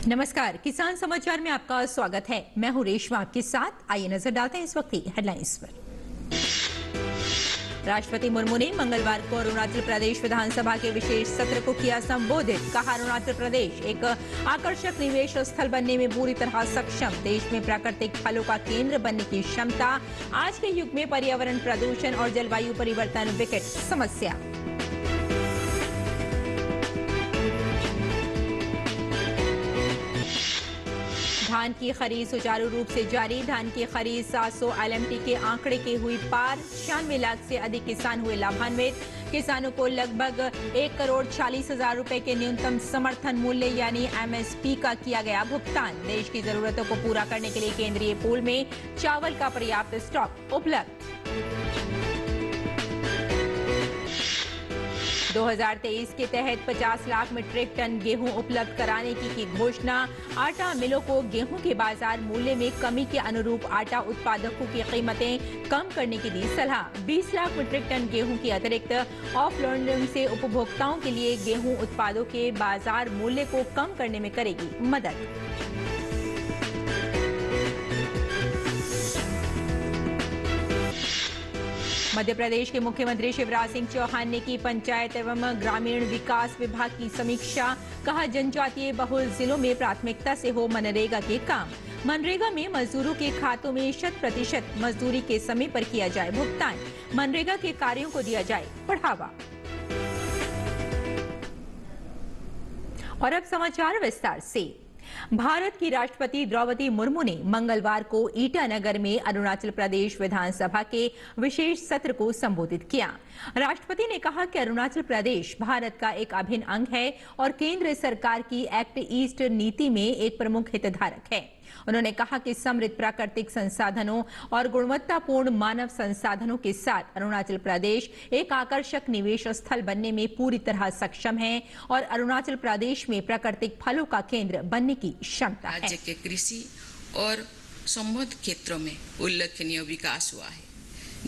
नमस्कार, किसान समाचार में आपका स्वागत है। मैं हूं रेशमा आपके साथ। आइए नजर डालते हैं इस वक्त की हेडलाइंस पर। राष्ट्रपति मुर्मू ने मंगलवार को अरुणाचल प्रदेश विधानसभा के विशेष सत्र को किया संबोधित। कहा, अरुणाचल प्रदेश एक आकर्षक निवेश स्थल बनने में पूरी तरह सक्षम, देश में प्राकृतिक फलों का केंद्र बनने की क्षमता। आज के युग में पर्यावरण प्रदूषण और जलवायु परिवर्तन विकट समस्या। धान की खरीद सुचारू रूप से जारी। धान की खरीद 700 LMT के आंकड़े की हुई पार। 96 लाख से अधिक किसान हुए लाभान्वित। किसानों को लगभग 1,40,00,000 रुपए के न्यूनतम समर्थन मूल्य यानी MSP का किया गया भुगतान। देश की जरूरतों को पूरा करने के लिए केंद्रीय पूल में चावल का पर्याप्त स्टॉक उपलब्ध। 2023 के तहत 50 लाख मीट्रिक टन गेहूं उपलब्ध कराने की घोषणा। आटा मिलों को गेहूं के बाजार मूल्य में कमी के अनुरूप आटा उत्पादकों की कीमतें कम करने की दी सलाह। 20 लाख मीट्रिक टन गेहूं की अतिरिक्त ऑफलोडिंग से उपभोक्ताओं के लिए गेहूं उत्पादों के बाजार मूल्य को कम करने में करेगी मदद। मध्य प्रदेश के मुख्यमंत्री शिवराज सिंह चौहान ने की पंचायत एवं ग्रामीण विकास विभाग की समीक्षा। कहा, जनजातीय बहुल जिलों में प्राथमिकता से हो मनरेगा के काम। मनरेगा में मजदूरों के खातों में 100% मजदूरी के समय पर किया जाए भुगतान। मनरेगा के कार्यों को दिया जाए बढ़ावा। और अब समाचार विस्तार से। भारत की राष्ट्रपति द्रौपदी मुर्मू ने मंगलवार को ईटानगर में अरुणाचल प्रदेश विधानसभा के विशेष सत्र को संबोधित किया। राष्ट्रपति ने कहा कि अरुणाचल प्रदेश भारत का एक अभिन्न अंग है और केंद्र सरकार की एक्ट ईस्ट नीति में एक प्रमुख हितधारक है। उन्होंने कहा कि समृद्ध प्राकृतिक संसाधनों और गुणवत्तापूर्ण मानव संसाधनों के साथ अरुणाचल प्रदेश एक आकर्षक निवेश स्थल बनने में पूरी तरह सक्षम है और अरुणाचल प्रदेश में प्राकृतिक फलों का केंद्र बनने की क्षमता है। राज्य के कृषि और संबद्ध क्षेत्रों में उल्लेखनीय विकास हुआ है,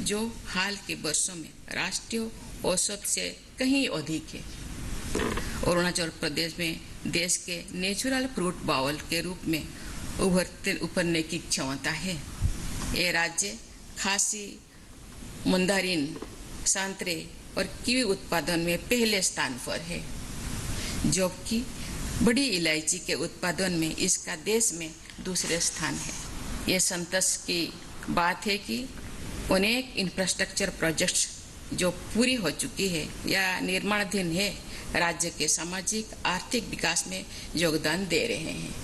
जो हाल के वर्षों में राष्ट्रीय औसत से कहीं अधिक है। अरुणाचल प्रदेश में देश के नेचुरल फ्रूट बाउल के रूप में उभरने की क्षमता है। ये राज्य खासी, मंदारिन, संतरे और कीवी उत्पादन में पहले स्थान पर है, जबकि बड़ी इलायची के उत्पादन में इसका देश में दूसरे स्थान है। ये संतोष की बात है कि अनेक इंफ्रास्ट्रक्चर प्रोजेक्ट्स जो पूरी हो चुकी है या निर्माणाधीन है, राज्य के सामाजिक आर्थिक विकास में योगदान दे रहे हैं।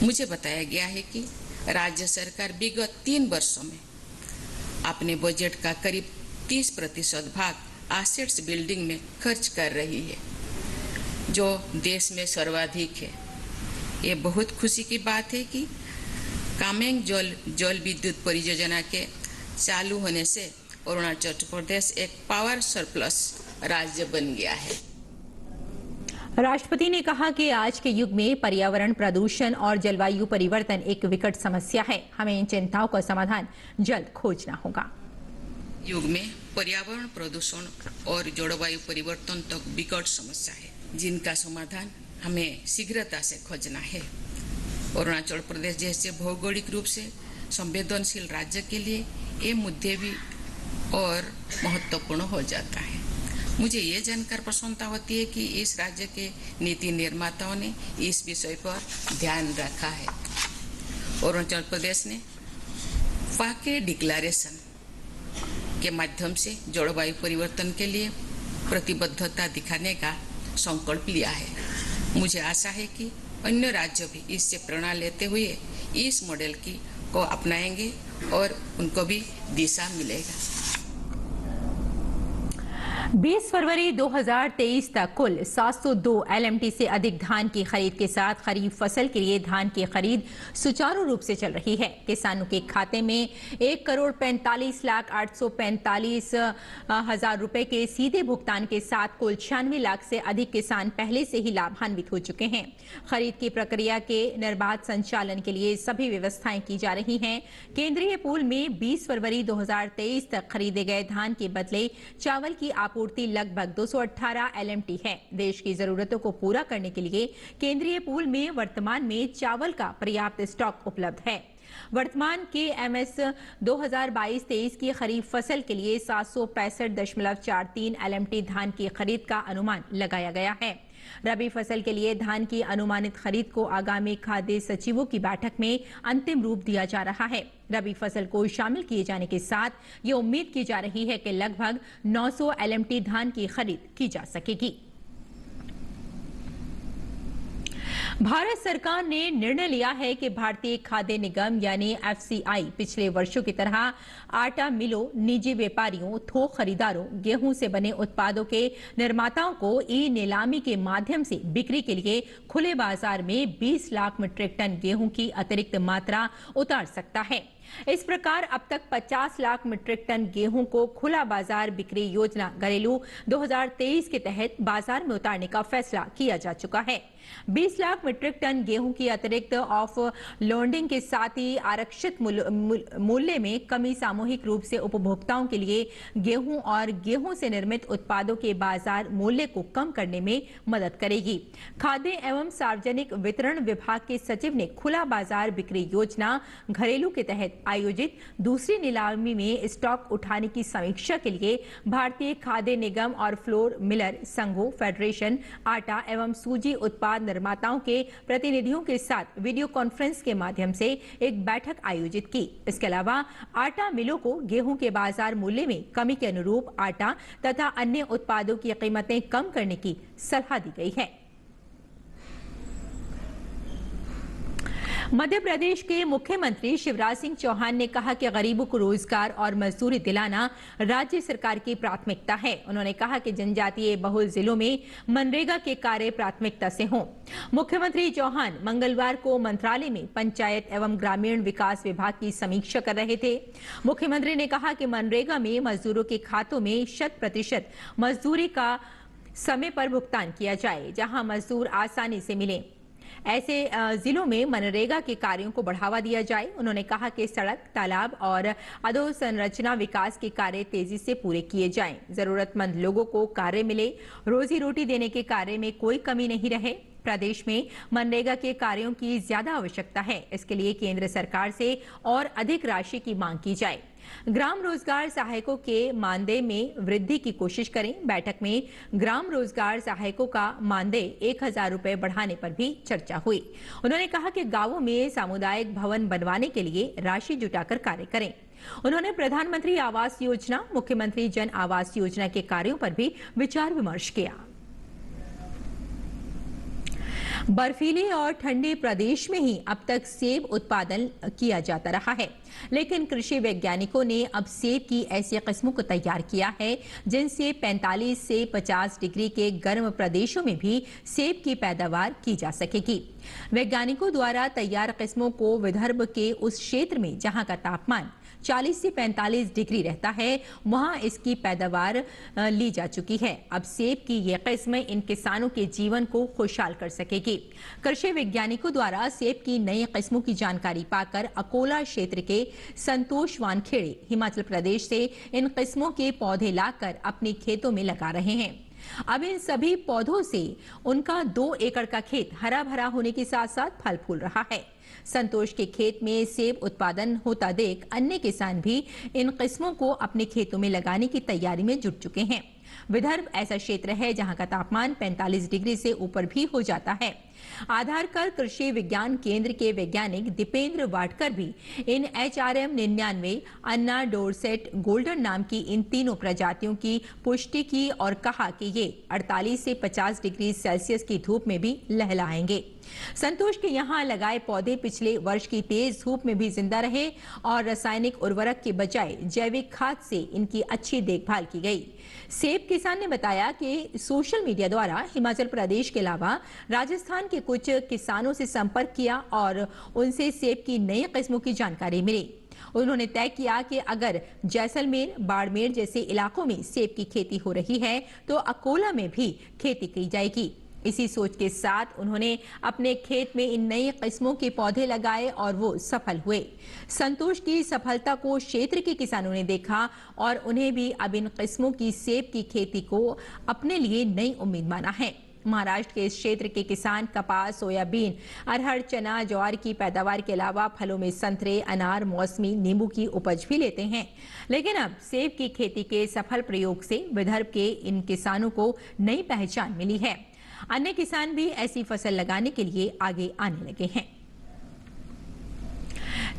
मुझे बताया गया है कि राज्य सरकार विगत 3 वर्षों में अपने बजट का करीब 30% भाग एसेट्स बिल्डिंग में खर्च कर रही है, जो देश में सर्वाधिक है। ये बहुत खुशी की बात है कि कामेंग जल विद्युत परियोजना के चालू होने से अरुणाचल प्रदेश एक पावर सरप्लस राज्य बन गया है। राष्ट्रपति ने कहा कि आज के युग में पर्यावरण प्रदूषण और जलवायु परिवर्तन एक विकट समस्या है। हमें इन चिंताओं का समाधान जल्द खोजना होगा। युग में पर्यावरण प्रदूषण और जलवायु परिवर्तन तक विकट समस्या है, जिनका समाधान हमें शीघ्रता से खोजना है। अरुणाचल प्रदेश जैसे भौगोलिक रूप से संवेदनशील राज्य के लिए ये मुद्दे भी और महत्वपूर्ण हो जाता है। मुझे ये जानकर प्रसन्नता होती है कि इस राज्य के नीति निर्माताओं ने इस विषय पर ध्यान रखा है। अरुणाचल प्रदेश ने पाके डिक्लेरेशन के माध्यम से जलवायु परिवर्तन के लिए प्रतिबद्धता दिखाने का संकल्प लिया है। मुझे आशा है कि अन्य राज्य भी इससे प्रेरणा लेते हुए इस मॉडल को अपनाएंगे और उनको भी दिशा मिलेगा। 20 फरवरी 2023 तक कुल 702 LMT से अधिक धान की खरीद के साथ खरीफ फसल के लिए धान की खरीद सुचारू रूप से चल रही है। किसानों के खाते में 1,45,845,000 रुपए के सीधे भुगतान के साथ कुल 96 लाख से अधिक किसान पहले से ही लाभान्वित हो चुके हैं। खरीद की प्रक्रिया के निर्बाध संचालन के लिए सभी व्यवस्थाएं की जा रही हैं। केंद्रीय पूल में 20 फरवरी 2023 तक खरीदे गए धान के बदले चावल की आपूर्ति आपूर्ति लगभग 218 LMT है। देश की जरूरतों को पूरा करने के लिए केंद्रीय पूल में वर्तमान में चावल का पर्याप्त स्टॉक उपलब्ध है। वर्तमान के MS 2022-23 की खरीफ फसल के लिए 765.43 LMT धान की खरीद का अनुमान लगाया गया है। रबी फसल के लिए धान की अनुमानित खरीद को आगामी खाद्य सचिवों की बैठक में अंतिम रूप दिया जा रहा है। रबी फसल को शामिल किए जाने के साथ ये उम्मीद की जा रही है कि लगभग 900 LMT धान की खरीद की जा सकेगी। भारत सरकार ने निर्णय लिया है कि भारतीय खाद्य निगम यानी FCI पिछले वर्षों की तरह आटा मिलों, निजी व्यापारियों, थोक खरीदारों, गेहूं से बने उत्पादों के निर्माताओं को ई-नीलामी के माध्यम से बिक्री के लिए खुले बाजार में 20 लाख मीट्रिक टन गेहूं की अतिरिक्त मात्रा उतार सकता है। इस प्रकार अब तक 50 लाख मीट्रिक टन गेहूं को खुला बाजार बिक्री योजना घरेलू 2023 के तहत बाजार में उतारने का फैसला किया जा चुका है। 20 लाख मीट्रिक टन गेहूं की अतिरिक्त ऑफ लोडिंग के साथ ही आरक्षित मूल्य में कमी सामूहिक रूप से उपभोक्ताओं के लिए गेहूं और गेहूं से निर्मित उत्पादों के बाजार मूल्य को कम करने में मदद करेगी। खाद्य एवं सार्वजनिक वितरण विभाग के सचिव ने खुला बाजार बिक्री योजना घरेलू के तहत आयोजित दूसरी नीलामी में स्टॉक उठाने की समीक्षा के लिए भारतीय खाद्य निगम और फ्लोर मिलर संघों, फेडरेशन, आटा एवं सूजी उत्पाद निर्माताओं के प्रतिनिधियों के साथ वीडियो कॉन्फ्रेंस के माध्यम से एक बैठक आयोजित की। इसके अलावा आटा मिलों को गेहूं के बाजार मूल्य में कमी के अनुरूप आटा तथा अन्य उत्पादों की कीमतें कम करने की सलाह दी गई है। मध्य प्रदेश के मुख्यमंत्री शिवराज सिंह चौहान ने कहा कि गरीबों को रोजगार और मजदूरी दिलाना राज्य सरकार की प्राथमिकता है। उन्होंने कहा कि जनजातीय बहुल जिलों में मनरेगा के कार्य प्राथमिकता से हों। मुख्यमंत्री चौहान मंगलवार को मंत्रालय में पंचायत एवं ग्रामीण विकास विभाग की समीक्षा कर रहे थे। मुख्यमंत्री ने कहा कि मनरेगा में मजदूरों के खातों में 100% मजदूरी का समय पर भुगतान किया जाए, जहां मजदूर आसानी से मिले। ऐसे जिलों में मनरेगा के कार्यों को बढ़ावा दिया जाए। उन्होंने कहा कि सड़क, तालाब और अधोसंरचना विकास के कार्य तेजी से पूरे किए जाएं। जरूरतमंद लोगों को कार्य मिले, रोजी रोटी देने के कार्य में कोई कमी नहीं रहे। प्रदेश में मनरेगा के कार्यों की ज्यादा आवश्यकता है। इसके लिए केंद्र सरकार से और अधिक राशि की मांग की जाए। ग्राम रोजगार सहायकों के मानदेय में वृद्धि की कोशिश करें। बैठक में ग्राम रोजगार सहायकों का मानदेय 1000 रुपए बढ़ाने पर भी चर्चा हुई। उन्होंने कहा कि गांवों में सामुदायिक भवन बनवाने के लिए राशि जुटाकर कार्य करें। उन्होंने प्रधानमंत्री आवास योजना, मुख्यमंत्री जन आवास योजना के कार्यों पर भी विचार विमर्श किया। बर्फीले और ठंडे प्रदेश में ही अब तक सेब उत्पादन किया जाता रहा है, लेकिन कृषि वैज्ञानिकों ने अब सेब की ऐसी किस्मों को तैयार किया है जिनसे 45 से 50 डिग्री के गर्म प्रदेशों में भी सेब की पैदावार की जा सकेगी। वैज्ञानिकों द्वारा तैयार किस्मों को विदर्भ के उस क्षेत्र में जहां का तापमान 40 से 45 डिग्री रहता है, वहां इसकी पैदावार ली जा चुकी है। अब सेब की यह किस्म इन किसानों के जीवन को खुशहाल कर सकेगी। कृषि वैज्ञानिकों द्वारा सेब की नई किस्मों की जानकारी पाकर अकोला क्षेत्र के संतोष वानखेड़े हिमाचल प्रदेश से इन किस्मों के पौधे लाकर अपने खेतों में लगा रहे हैं। अब इन सभी पौधों से उनका 2 एकड़ का खेत हरा भरा होने के साथ साथ फल फूल रहा है। संतोष के खेत में सेब उत्पादन होता देख अन्य किसान भी इन किस्मों को अपने खेतों में लगाने की तैयारी में जुट चुके हैं। विदर्भ ऐसा क्षेत्र है जहां का तापमान 45 डिग्री से ऊपर भी हो जाता है। आधार कार्ड कृषि विज्ञान केंद्र के वैज्ञानिक दीपेंद्र वाडकर भी इन HRM 99 अन्ना डोरसेट गोल्डन नाम की इन तीनों प्रजातियों की पुष्टि की और कहा कि ये 48 से 50 डिग्री सेल्सियस की धूप में भी लहलाएंगे। संतोष के यहाँ लगाए पौधे पिछले वर्ष की तेज धूप में भी जिंदा रहे और रासायनिक उर्वरक के बजाय जैविक खाद से इनकी अच्छी देखभाल की गई। सेब किसान ने बताया कि सोशल मीडिया द्वारा हिमाचल प्रदेश के अलावा राजस्थान के कुछ किसानों से संपर्क किया और उनसे सेब की नई किस्मों की जानकारी मिली। उन्होंने तय किया कि अगर जैसलमेर, बाड़मेर जैसे इलाकों में सेब की खेती हो रही है तो अकोला में भी खेती की जाएगी। इसी सोच के साथ उन्होंने अपने खेत में इन नई किस्मों के पौधे लगाए और वो सफल हुए। संतोष की सफलता को क्षेत्र के किसानों ने देखा और उन्हें भी अब इन किस्मों की सेब की खेती को अपने लिए नई उम्मीद माना है। महाराष्ट्र के इस क्षेत्र के किसान कपास, सोयाबीन, अरहर, चना, ज्वार की पैदावार के अलावा फलों में संतरे, अनार, मौसमी, नींबू की उपज भी लेते हैं। लेकिन अब सेब की खेती के सफल प्रयोग से विदर्भ के इन किसानों को नई पहचान मिली है। अन्य किसान भी ऐसी फसल लगाने के लिए आगे आने लगे हैं।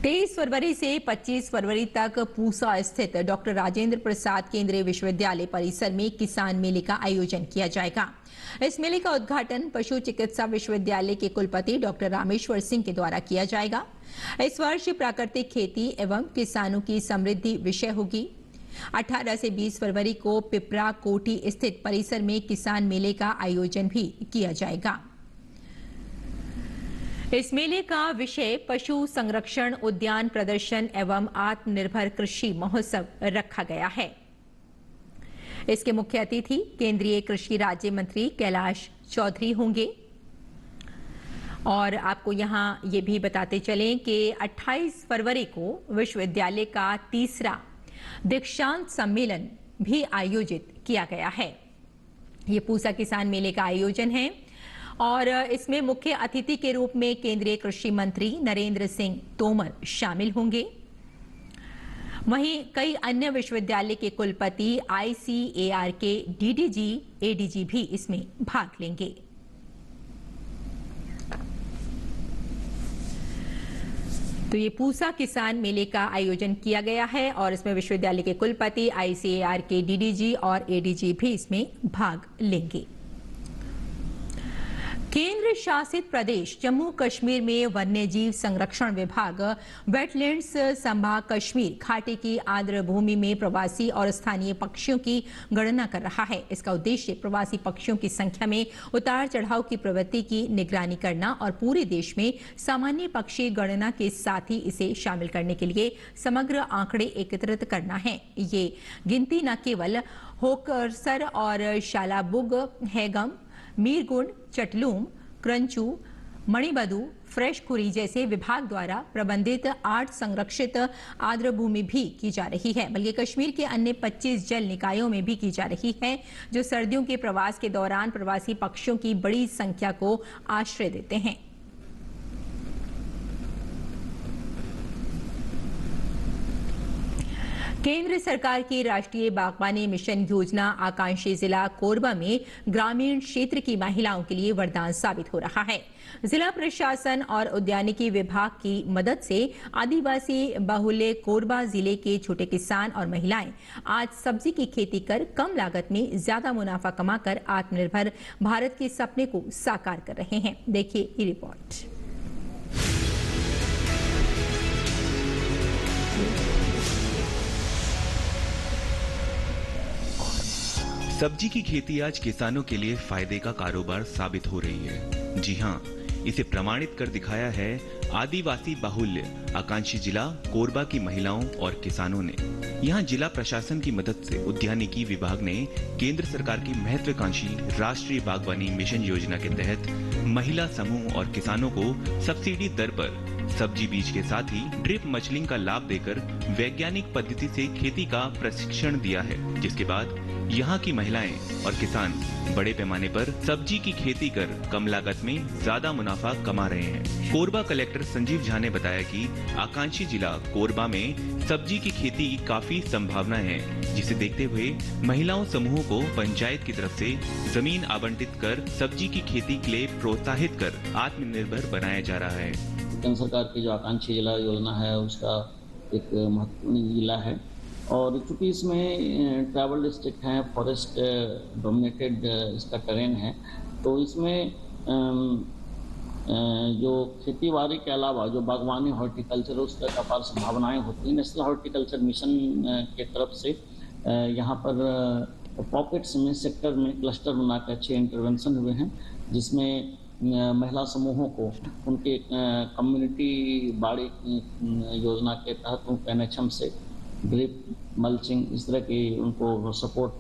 23 फरवरी से 25 फरवरी तक पूसा स्थित डॉक्टर राजेंद्र प्रसाद केंद्रीय विश्वविद्यालय परिसर में किसान मेले का आयोजन किया जाएगा। इस मेले का उद्घाटन पशु चिकित्सा विश्वविद्यालय के कुलपति डॉक्टर रामेश्वर सिंह के द्वारा किया जाएगा। इस वर्ष प्राकृतिक खेती एवं किसानों की समृद्धि विषय होगी। 18 से 20 फरवरी को पिपरा कोठी स्थित परिसर में किसान मेले का आयोजन भी किया जाएगा। इस मेले का विषय पशु संरक्षण, उद्यान प्रदर्शन एवं आत्मनिर्भर कृषि महोत्सव रखा गया है। इसके मुख्य अतिथि केंद्रीय कृषि राज्य मंत्री कैलाश चौधरी होंगे। और आपको यहां ये भी बताते चलें कि 28 फरवरी को विश्वविद्यालय का तीसरा दीक्षांत सम्मेलन भी आयोजित किया गया है। ये पूसा किसान मेले का आयोजन है और इसमें मुख्य अतिथि के रूप में केंद्रीय कृषि मंत्री नरेंद्र सिंह तोमर शामिल होंगे। वहीं कई अन्य विश्वविद्यालय के कुलपति, ICAR के DDG, ADG भी इसमें भाग लेंगे। तो ये पूसा किसान मेले का आयोजन किया गया है और इसमें विश्वविद्यालय के कुलपति, ICAR के DDG और ADG भी इसमें भाग लेंगे। केंद्र शासित प्रदेश जम्मू कश्मीर में वन्यजीव संरक्षण विभाग वेटलैंड्स संभाग कश्मीर घाटी की आर्द्र भूमि में प्रवासी और स्थानीय पक्षियों की गणना कर रहा है। इसका उद्देश्य प्रवासी पक्षियों की संख्या में उतार चढ़ाव की प्रवृत्ति की निगरानी करना और पूरे देश में सामान्य पक्षी गणना के साथ ही इसे शामिल करने के लिए समग्र आंकड़े एकत्रित करना है। ये गिनती न केवल होकरसर और शालाबुग, हैगम, मीरगुंड, चटलूम, क्रंचू, मणिबधु, फ्रेशखुरी जैसे विभाग द्वारा प्रबंधित 8 संरक्षित आर्द्र भूमि भी की जा रही है, बल्कि कश्मीर के अन्य 25 जल निकायों में भी की जा रही है, जो सर्दियों के प्रवास के दौरान प्रवासी पक्षियों की बड़ी संख्या को आश्रय देते हैं। केंद्र सरकार की राष्ट्रीय बागवानी मिशन योजना आकांक्षी जिला कोरबा में ग्रामीण क्षेत्र की महिलाओं के लिए वरदान साबित हो रहा है। जिला प्रशासन और उद्यानिकी विभाग की मदद से आदिवासी बहुल्य कोरबा जिले के छोटे किसान और महिलाएं आज सब्जी की खेती कर कम लागत में ज्यादा मुनाफा कमाकर आत्मनिर्भर भारत के सपने को साकार कर रहे हैं। देखिए ये रिपोर्ट। सब्जी की खेती आज किसानों के लिए फायदे का कारोबार साबित हो रही है। जी हां, इसे प्रमाणित कर दिखाया है आदिवासी बाहुल्य आकांक्षी जिला कोरबा की महिलाओं और किसानों ने। यहां जिला प्रशासन की मदद से उद्यानिकी विभाग ने केंद्र सरकार की महत्वाकांक्षी राष्ट्रीय बागवानी मिशन योजना के तहत महिला समूह और किसानों को सब्सिडी दर पर सब्जी बीज के साथ ही ड्रिप मल्चिंग का लाभ देकर वैज्ञानिक पद्धति से खेती का प्रशिक्षण दिया है, जिसके बाद यहाँ की महिलाएं और किसान बड़े पैमाने पर सब्जी की खेती कर कम लागत में ज्यादा मुनाफा कमा रहे हैं। कोरबा कलेक्टर संजीव झा ने बताया कि आकांक्षी जिला कोरबा में सब्जी की खेती की काफी संभावना है, जिसे देखते हुए महिलाओं समूहों को पंचायत की तरफ से जमीन आवंटित कर सब्जी की खेती के लिए प्रोत्साहित कर आत्मनिर्भर बनाया जा रहा है। केंद्र सरकार की जो आकांक्षी जिला योजना है उसका एक महत्वपूर्ण जिला है और चूंकि इसमें ट्रैवल डिस्ट्रिक्ट है, फॉरेस्ट डोमिनेटेड इसका टेरेन है, तो इसमें जो खेती बाड़ी के अलावा जो बागवानी हॉर्टिकल्चर उसका अपार संभावनाएं होती हैं। नेशनल हॉर्टिकल्चर मिशन के तरफ से यहाँ पर पॉकेट्स में सेक्टर में क्लस्टर बनाकर अच्छे इंटरवेंशन हुए हैं, जिसमें महिला समूहों को उनके कम्युनिटी बाड़ी योजना के तहत NHM से ड्रिप मल्चिंग, इस तरह की उनको सपोर्ट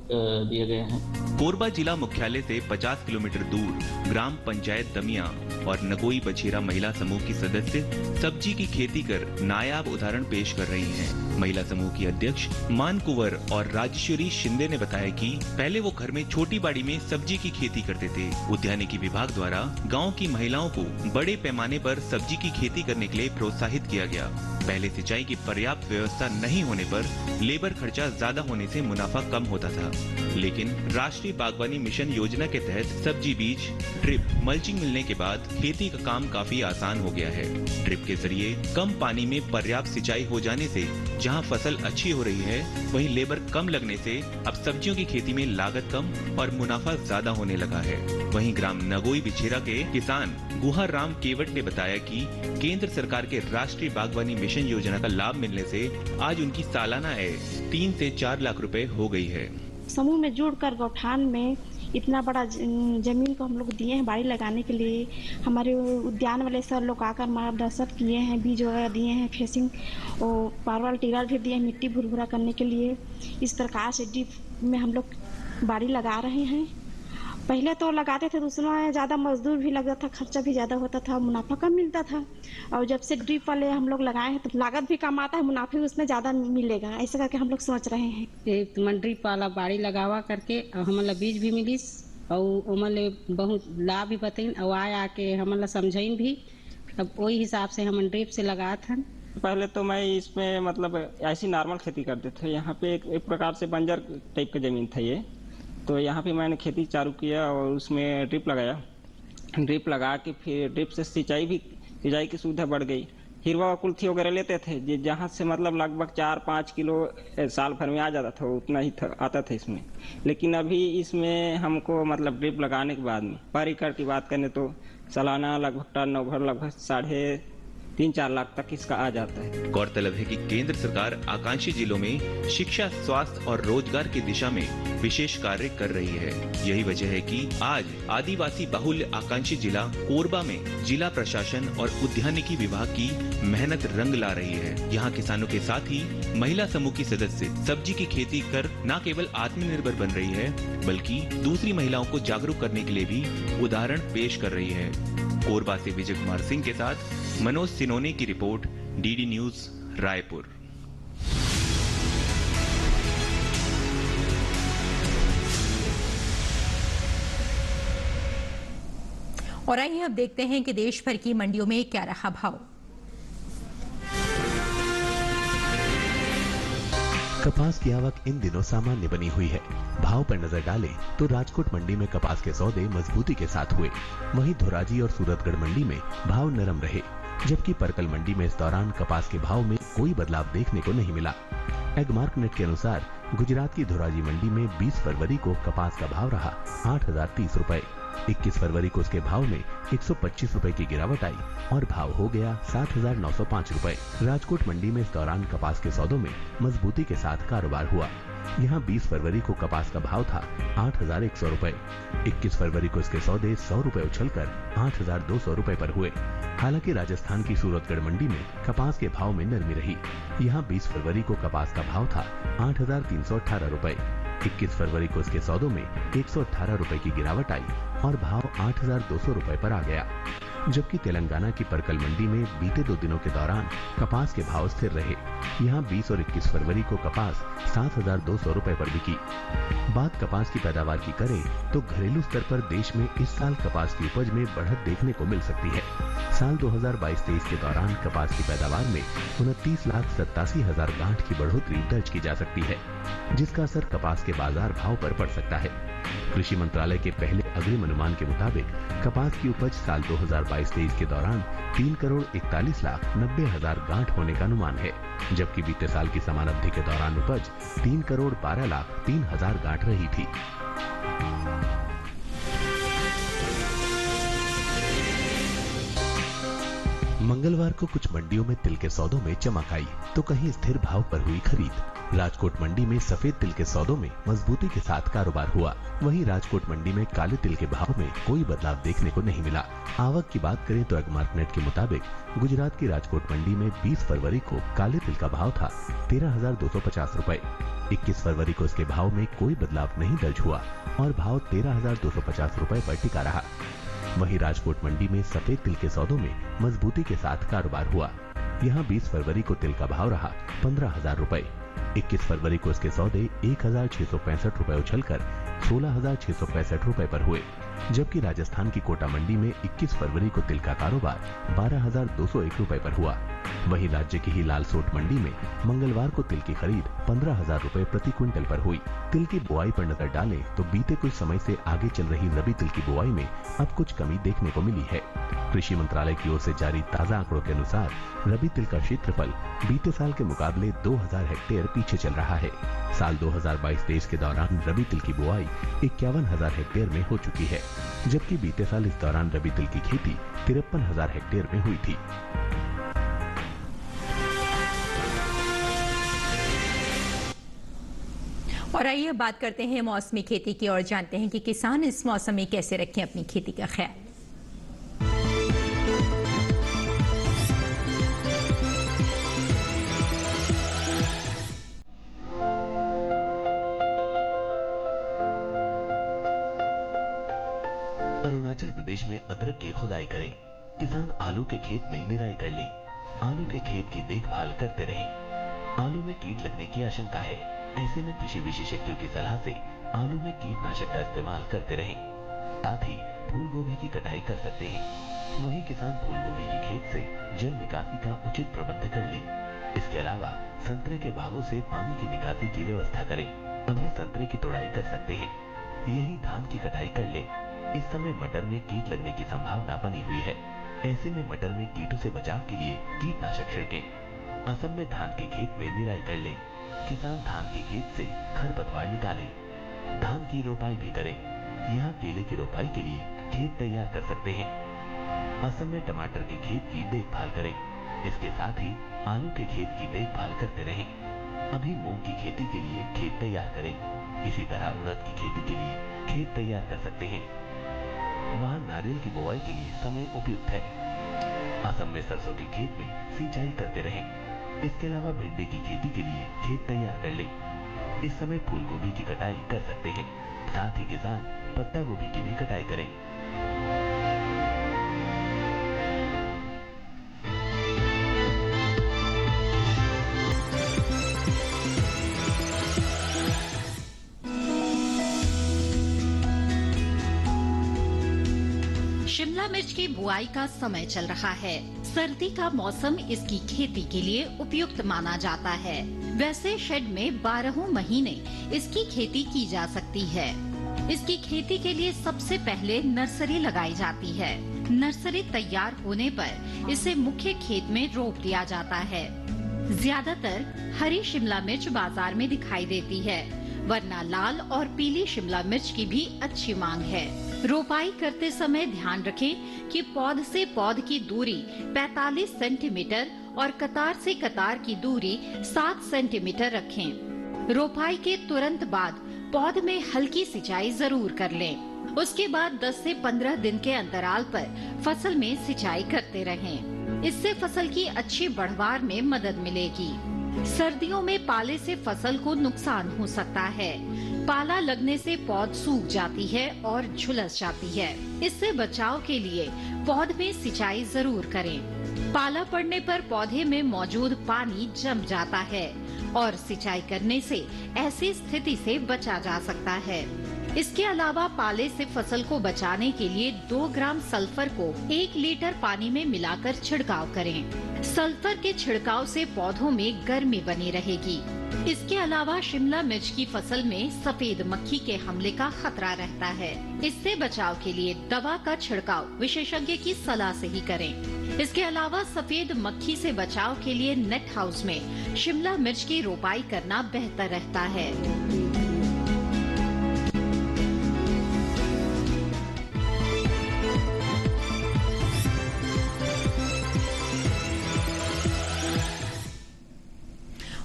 दिए गए हैं। कोरबा जिला मुख्यालय से 50 किलोमीटर दूर ग्राम पंचायत दमिया और नगोई बछेरा महिला समूह की सदस्य सब्जी की खेती कर नायाब उदाहरण पेश कर रही हैं। महिला समूह की अध्यक्ष मान कुंवर और राजेश्वरी शिंदे ने बताया कि पहले वो घर में छोटी बाड़ी में सब्जी की खेती करते थे। उद्यानिकी विभाग द्वारा गांव की महिलाओं को बड़े पैमाने पर सब्जी की खेती करने के लिए प्रोत्साहित किया गया। पहले सिंचाई की पर्याप्त व्यवस्था नहीं होने पर लेबर खर्चा ज्यादा होने से मुनाफा कम होता था, लेकिन राष्ट्रीय बागवानी मिशन योजना के तहत सब्जी बीज, ड्रिप, मल्चिंग मिलने के बाद खेती का काम काफी आसान हो गया है। ड्रिप के जरिए कम पानी में पर्याप्त सिंचाई हो जाने से जहां फसल अच्छी हो रही है, वहीं लेबर कम लगने से अब सब्जियों की खेती में लागत कम और मुनाफा ज्यादा होने लगा है। वहीं ग्राम नगोई बिछेरा के किसान गुहा राम केवट ने बताया कि केंद्र सरकार के राष्ट्रीय बागवानी मिशन योजना का लाभ मिलने से आज उनकी सालाना आय 3 से 4 लाख रुपए हो गई है। समूह में जुड़कर गौठान में इतना बड़ा जमीन को हम लोग दिए हैं बाड़ी लगाने के लिए। हमारे उद्यान वाले सर लोग आकर मार्गदर्शन किए हैं, बीज वगैरह दिए हैं, फेसिंग और पारवाल टिलर भी दिए हैं मिट्टी भुरभुरा करने के लिए। इस प्रकार से ड्रिप में हम लोग बाड़ी लगा रहे हैं। पहले तो लगाते थे तो उसमें ज़्यादा मजदूर भी लगता था, खर्चा भी ज़्यादा होता था, मुनाफा कम मिलता था। और जब से ड्रिप वाले हम लोग लगाए हैं तो लागत भी कम आता है, मुनाफा भी उसमें ज़्यादा मिलेगा। ऐसा करके हम लोग सोच रहे हैं। एक ड्रिप वाला बाड़ी लगावा करके हमारा बीज भी मिलिस और हमारे बहुत लाभ भी बताइन और आके हमारा समझाइन भी। अब वही हिसाब से हम ड्रिप से लगा था। पहले तो मैं इसमें मतलब ऐसी नॉर्मल खेती करते थे। यहाँ पे एक प्रकार से बंजर टाइप का जमीन था ये, तो यहाँ पे मैंने खेती चालू किया और उसमें ड्रिप लगाया। ड्रिप लगा के फिर ड्रिप से सिंचाई की सुविधा बढ़ गई। हिरवा कुल्थी वगैरह लेते थे जहाँ से मतलब लगभग 4-5 किलो साल भर में आ जाता था, उतना ही आता था इसमें। लेकिन अभी इसमें हमको मतलब ड्रिप लगाने के बाद में पर एकड़ की बात करें तो सालाना लगभग टर्नओवर लगभग 3.5-4 लाख तक इसका आ जाता है। गौरतलब है कि केंद्र सरकार आकांक्षी जिलों में शिक्षा, स्वास्थ्य और रोजगार की दिशा में विशेष कार्य कर रही है। यही वजह है कि आज आदिवासी बाहुल्य आकांक्षी जिला कोरबा में जिला प्रशासन और उद्यानिकी विभाग की मेहनत रंग ला रही है। यहाँ किसानों के साथ ही महिला समूह की सदस्य सब्जी की खेती कर न केवल आत्मनिर्भर बन रही है, बल्कि दूसरी महिलाओं को जागरूक करने के लिए भी उदाहरण पेश कर रही है। कोरबा से विजय कुमार सिंह के साथ मनोज सिनोने की रिपोर्ट, डीडी न्यूज रायपुर। और आइए अब देखते हैं कि देश भर की मंडियों में क्या रहा भाव। कपास की आवक इन दिनों सामान्य बनी हुई है। भाव पर नजर डालें तो राजकोट मंडी में कपास के सौदे मजबूती के साथ हुए, वहीं धोराजी और सूरतगढ़ मंडी में भाव नरम रहे, जबकि परकल मंडी में इस दौरान कपास के भाव में कोई बदलाव देखने को नहीं मिला। एगमार्क नेट के अनुसार गुजरात की धोराजी मंडी में 20 फरवरी को कपास का भाव रहा 8,030 रुपए। 21 फरवरी को उसके भाव में 125 रुपए की गिरावट आई और भाव हो गया 7,905 रुपए। राजकोट मंडी में इस दौरान कपास के सौदों में मजबूती के साथ कारोबार हुआ। यहाँ 20 फरवरी को कपास का भाव था 8,100 रुपए। 21 फरवरी को इसके सौदे 100 रुपए उछलकर 8,200 रुपए पर हुए। हालांकि राजस्थान की सूरतगढ़ मंडी में कपास के भाव में नरमी रही। यहाँ 20 फरवरी को कपास का भाव था 8,318 रुपए। 21 फरवरी को इसके सौदों में 118 रुपए की गिरावट आई और भाव 8,200 रुपए पर आ गया। जबकि तेलंगाना की परकल मंडी में बीते 2 दिनों के दौरान कपास के भाव स्थिर रहे। यहाँ 20 और 21 फरवरी को कपास 7,200 रुपए पर बिकी। बात कपास की पैदावार की करें तो घरेलू स्तर पर देश में इस साल कपास की उपज में बढ़त देखने को मिल सकती है। साल 2022-23 के दौरान कपास की पैदावार में 29,87,000 गांठ की बढ़ोतरी दर्ज की जा सकती है, जिसका असर कपास के बाजार भाव पर पड़ सकता है। कृषि मंत्रालय के पहले अग्रिम अनुमान के मुताबिक कपास की उपज साल 2022-23 के दौरान 3,41,90,000 गांठ होने का अनुमान है, जबकि बीते साल की समान अवधि के दौरान उपज 3,12,03,000 गांठ रही थी। मंगलवार को कुछ मंडियों में तिल के सौदों में चमक आई तो कहीं स्थिर भाव पर हुई खरीद। राजकोट मंडी में सफेद तिल के सौदों में मजबूती के साथ कारोबार हुआ। वहीं राजकोट मंडी में काले तिल के भाव में कोई बदलाव देखने को नहीं मिला। आवक की बात करें तो एगमार्कनेट के मुताबिक गुजरात की राजकोट मंडी में 20 फरवरी को काले तिल का भाव था 13,250 रुपए। 21 फरवरी को इसके भाव में कोई बदलाव नहीं दर्ज हुआ और भाव 13,250 रुपए पर टिका रहा। वहीं राजकोट मंडी में सफेद तिल के सौदों में मजबूती के साथ कारोबार हुआ। यहाँ 20 फरवरी को तिल का भाव रहा 15,000 रुपए। 21 फरवरी को इसके सौदे 1,665 रुपए उछलकर 16,665 रुपए पर हुए, जबकि राजस्थान की कोटा मंडी में 21 फरवरी को तिल का कारोबार 12,201 रुपए पर हुआ। वहीं राज्य की ही लालसोट मंडी में मंगलवार को तिल की खरीद 15,000 रुपए प्रति क्विंटल पर हुई। तिल की बुआई पर नजर डालें तो बीते कुछ समय से आगे चल रही रबी तिल की बुआई में अब कुछ कमी देखने को मिली है। कृषि मंत्रालय की ओर से जारी ताजा आंकड़ों के अनुसार रबी तिल का क्षेत्रफल बीते साल के मुकाबले 2,000 हेक्टेयर पीछे चल रहा है। साल 2022-23 के दौरान रबी तिल की बुआई 51,000 हेक्टेयर में हो चुकी है, जबकि बीते साल इस दौरान रबी तिल की खेती 53,000 हेक्टेयर में हुई थी। और आइए बात करते हैं मौसमी खेती की और जानते हैं कि किसान इस मौसम में कैसे रखें अपनी खेती का ख्याल। अरुणाचल प्रदेश में अदरक की खुदाई करें। किसान आलू के खेत में निराई कर ले। आलू के खेत की देखभाल करते रहें। आलू में कीट लगने की आशंका है, ऐसे में कृषि विशेषज्ञों की सलाह से आलू में कीटनाशक का इस्तेमाल करते रहें। साथ ही फूल गोभी की कटाई कर सकते हैं। वहीं किसान फूल गोभी की खेत से जल निकासी का उचित प्रबंध कर ले। इसके अलावा संतरे के बागों से पानी की निकासी की व्यवस्था करें। अभी संतरे की तोड़ाई कर सकते हैं। यही धान की कटाई कर ले। इस समय मटर में कीट लगने की संभावना बनी हुई है, ऐसे में मटर में कीटों से बचाव के लिए कीटनाशक छिड़कें। असम में धान के खेत में निराई कर ले। किसान धान के खेत से खरपतवार निकालें। धान की रोपाई भी करें। यहाँ केले की रोपाई के लिए खेत तैयार कर सकते हैं। असम में टमाटर के खेत की देखभाल करें। इसके साथ ही आलू के खेत की देखभाल करते रहें। अभी मूंग की खेती के लिए खेत तैयार करें। इसी तरह उड़द की खेती के लिए खेत तैयार कर सकते हैं। वहाँ नारियल की बुआई के लिए समय उपयुक्त है। असम में सरसों के खेत में सिंचाई करते रहें। इसके अलावा भिंडी की खेती के लिए खेत तैयार कर ले। इस समय फूल गोभी की कटाई कर सकते हैं। साथ ही किसान पत्ता गोभी की भी कटाई करें। शिमला मिर्च की बुआई का समय चल रहा है। सर्दी का मौसम इसकी खेती के लिए उपयुक्त माना जाता है। वैसे शेड में 12 महीने इसकी खेती की जा सकती है। इसकी खेती के लिए सबसे पहले नर्सरी लगाई जाती है। नर्सरी तैयार होने पर इसे मुख्य खेत में रोप दिया जाता है। ज्यादातर हरी शिमला मिर्च बाजार में दिखाई देती है, वरना लाल और पीली शिमला मिर्च की भी अच्छी मांग है। रोपाई करते समय ध्यान रखें कि पौध से पौध की दूरी 45 सेंटीमीटर और कतार से कतार की दूरी 7 सेंटीमीटर रखें। रोपाई के तुरंत बाद पौध में हल्की सिंचाई जरूर कर लें। उसके बाद 10 से 15 दिन के अंतराल पर फसल में सिंचाई करते रहें। इससे फसल की अच्छी बढ़वार में मदद मिलेगी। सर्दियों में पाले से फसल को नुकसान हो सकता है। पाला लगने से पौध सूख जाती है और झुलस जाती है। इससे बचाव के लिए पौध में सिंचाई जरूर करें। पाला पड़ने पर पौधे में मौजूद पानी जम जाता है और सिंचाई करने से ऐसी स्थिति से बचा जा सकता है। इसके अलावा पाले से फसल को बचाने के लिए 2 ग्राम सल्फर को 1 लीटर पानी में मिलाकर छिड़काव करें। सल्फर के छिड़काव से पौधों में गर्मी बनी रहेगी। इसके अलावा शिमला मिर्च की फसल में सफेद मक्खी के हमले का खतरा रहता है। इससे बचाव के लिए दवा का छिड़काव विशेषज्ञ की सलाह से ही करें। इसके अलावा सफेद मक्खी से बचाव के लिए नेट हाउस में शिमला मिर्च की रोपाई करना बेहतर रहता है।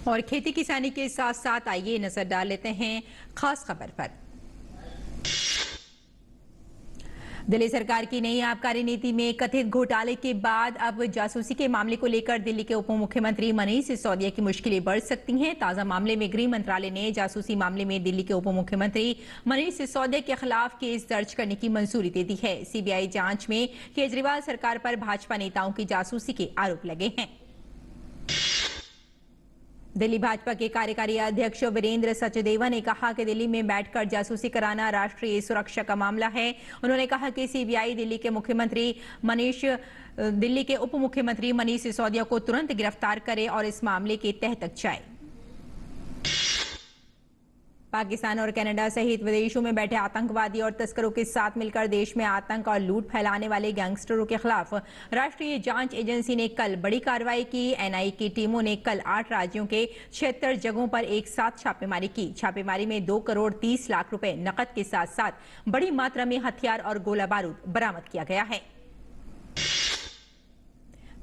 और खेती किसानी के साथ साथ आइए नजर डाल लेते हैं खास खबर पर। दिल्ली सरकार की नई आबकारी नीति में कथित घोटाले के बाद अब जासूसी के मामले को लेकर दिल्ली के उप मुख्यमंत्री मनीष सिसोदिया की मुश्किलें बढ़ सकती हैं। ताजा मामले में गृह मंत्रालय ने जासूसी मामले में दिल्ली के उप मुख्यमंत्री मनीष सिसोदिया के खिलाफ केस दर्ज करने की मंजूरी दे दी है। सीबीआई जांच में केजरीवाल सरकार पर भाजपा नेताओं की जासूसी के आरोप लगे हैं। दिल्ली भाजपा के कार्यकारी अध्यक्ष वीरेंद्र सचदेवा ने कहा कि दिल्ली में बैठकर जासूसी कराना राष्ट्रीय सुरक्षा का मामला है। उन्होंने कहा कि सीबीआई दिल्ली के उप मुख्यमंत्री मनीष सिसोदिया को तुरंत गिरफ्तार करे और इस मामले के तह तक जाए। पाकिस्तान और कनाडा सहित विदेशों में बैठे आतंकवादी और तस्करों के साथ मिलकर देश में आतंक और लूट फैलाने वाले गैंगस्टरों के खिलाफ राष्ट्रीय जांच एजेंसी ने कल बड़ी कार्रवाई की। एनआईए की टीमों ने कल 8 राज्यों के 76 जगहों पर एक साथ छापेमारी की। छापेमारी में 2 करोड़ 30 लाख रुपए नकद के साथ साथ बड़ी मात्रा में हथियार और गोला बारूद बरामद किया गया है।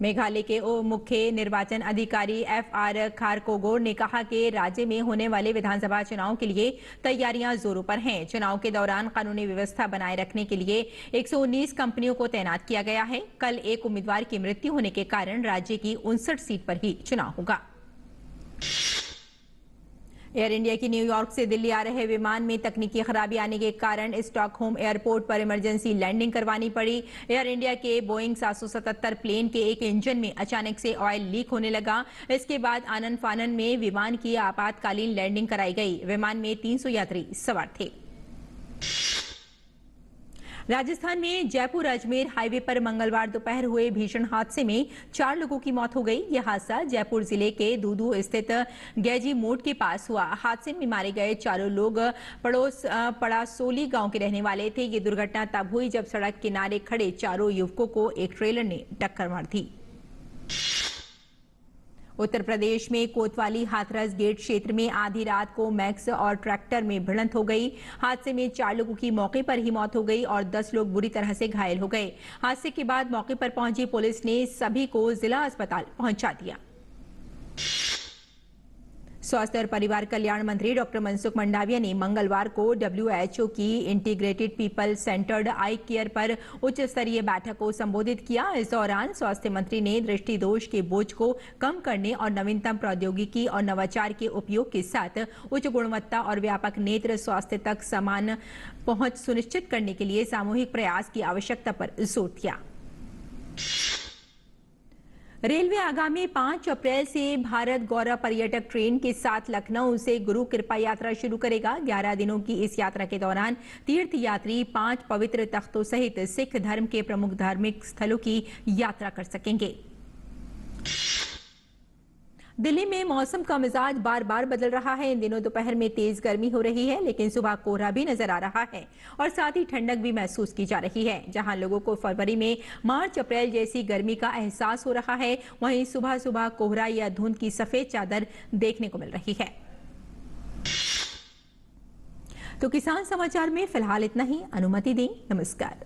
मेघालय के मुख्य निर्वाचन अधिकारी FR खारकोगोर ने कहा कि राज्य में होने वाले विधानसभा चुनाव के लिए तैयारियां जोरों पर हैं। चुनाव के दौरान कानूनी व्यवस्था बनाए रखने के लिए 119 कंपनियों को तैनात किया गया है। कल एक उम्मीदवार की मृत्यु होने के कारण राज्य की 59 सीट पर ही चुनाव होगा। एयर इंडिया की न्यूयॉर्क से दिल्ली आ रहे विमान में तकनीकी खराबी आने के कारण स्टॉकहोम एयरपोर्ट पर इमरजेंसी लैंडिंग करवानी पड़ी। एयर इंडिया के बोइंग 777 प्लेन के एक इंजन में अचानक से ऑयल लीक होने लगा। इसके बाद आनन फानन में विमान की आपातकालीन लैंडिंग कराई गई। विमान में 300 यात्री सवार थे। राजस्थान में जयपुर अजमेर हाईवे पर मंगलवार दोपहर हुए भीषण हादसे में 4 लोगों की मौत हो गई। यह हादसा जयपुर जिले के दूदू स्थित गैजी मोड़ के पास हुआ। हादसे में मारे गए चारों लोग पड़ासोली गांव के रहने वाले थे। ये दुर्घटना तब हुई जब सड़क किनारे खड़े चारों युवकों को एक ट्रेलर ने टक्कर मार दी। उत्तर प्रदेश में कोतवाली हाथरस गेट क्षेत्र में आधी रात को मैक्स और ट्रैक्टर में भिड़ंत हो गई। हादसे में 4 लोगों की मौके पर ही मौत हो गई और 10 लोग बुरी तरह से घायल हो गए। हादसे के बाद मौके पर पहुंची पुलिस ने सभी को जिला अस्पताल पहुंचा दिया। स्वास्थ्य और परिवार कल्याण मंत्री डॉक्टर मनसुख मंडाविया ने मंगलवार को WHO की इंटीग्रेटेड पीपल सेंटर्ड आई केयर पर उच्च स्तरीय बैठक को संबोधित किया। इस दौरान स्वास्थ्य मंत्री ने दृष्टि दोष के बोझ को कम करने और नवीनतम प्रौद्योगिकी और नवाचार के उपयोग के साथ उच्च गुणवत्ता और व्यापक नेत्र स्वास्थ्य तक समान पहुंच सुनिश्चित करने के लिए सामूहिक प्रयास की आवश्यकता पर जोर दिया। रेलवे आगामी 5 अप्रैल से भारत गौरव पर्यटक ट्रेन के साथ लखनऊ से गुरु कृपा यात्रा शुरू करेगा। 11 दिनों की इस यात्रा के दौरान तीर्थ यात्री 5 पवित्र तख्तों सहित सिख धर्म के प्रमुख धार्मिक स्थलों की यात्रा कर सकेंगे। दिल्ली में मौसम का मिजाज बार बार बदल रहा है। इन दिनों दोपहर में तेज गर्मी हो रही है, लेकिन सुबह कोहरा भी नजर आ रहा है और साथ ही ठंडक भी महसूस की जा रही है। जहां लोगों को फरवरी में मार्च अप्रैल जैसी गर्मी का एहसास हो रहा है, वहीं सुबह सुबह कोहरा या धुंध की सफेद चादर देखने को मिल रही है। तो किसान समाचार में फिलहाल इतना ही। अनुमति दें। नमस्कार।